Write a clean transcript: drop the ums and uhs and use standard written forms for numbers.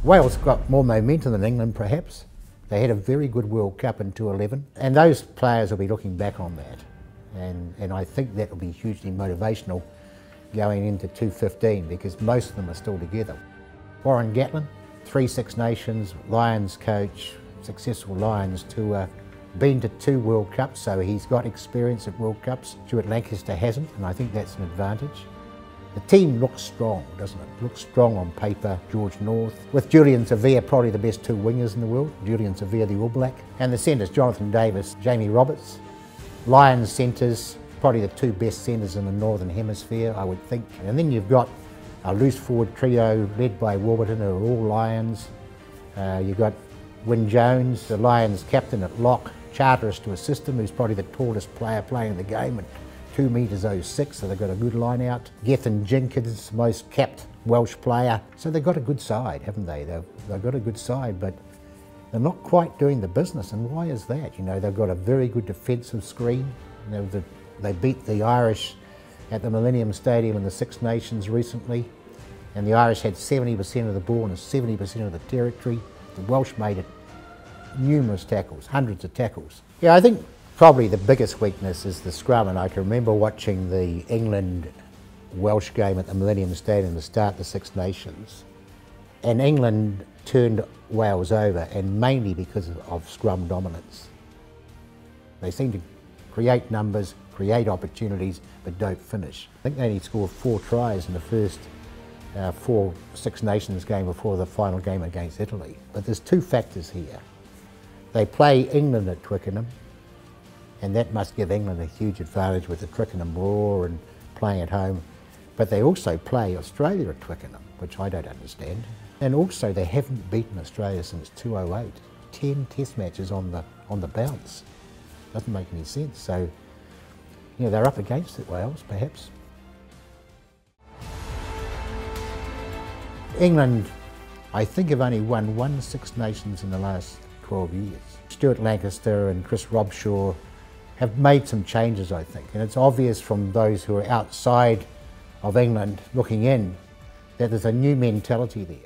Wales got more momentum than England, perhaps. They had a very good World Cup in 2011, and those players will be looking back on that. And I think that will be hugely motivational going into 2015, because most of them are still together. Warren Gatland, 3 Six Nations, Lions coach, successful Lions tour, been to 2 World Cups, so he's got experience at World Cups. Stuart Lancaster hasn't, and I think that's an advantage. The team looks strong, doesn't it? Looks strong on paper. George North, with Julian Savea, probably the best 2 wingers in the world. Julian Savea, the All Black. And the centres, Jonathan Davis, Jamie Roberts. Lions centres, probably the 2 best centres in the Northern Hemisphere, I would think. And then you've got a loose forward trio led by Warburton, who are all Lions. You've got Wyn Jones, the Lions captain at lock, Charteris to assist him, who's probably the tallest player playing the game, at 2 metres 06, so they've got a good line out. Gethin Jenkins, most capped Welsh player. So they've got a good side, haven't they? They've got a good side, but they're not quite doing the business, and why is that? You know, they've got a very good defensive screen. You know, they beat the Irish at the Millennium Stadium in the Six Nations recently, and the Irish had 70% of the ball and 70% of the territory. The Welsh made it numerous tackles, hundreds of tackles. Yeah, I think probably the biggest weakness is the scrum, and I can remember watching the England-Welsh game at the Millennium Stadium to start the Six Nations, and England turned Wales over, and mainly because of scrum dominance. They seem to create numbers, create opportunities, but don't finish. I think they only scored 4 tries in the first 4 Six Nations game before the final game against Italy. But there's 2 factors here. They play England at Twickenham, and that must give England a huge advantage with the Twickenham roar and playing at home. But they also play Australia at Twickenham, which I don't understand. And also they haven't beaten Australia since 2008. 10 test matches on the bounce. Doesn't make any sense. So, you know, they're up against it, Wales, perhaps. England, I think, have only won 1 Six Nations in the last 12 years. Stuart Lancaster and Chris Robshaw have made some changes, I think, and it's obvious from those who are outside of England looking in that there's a new mentality there.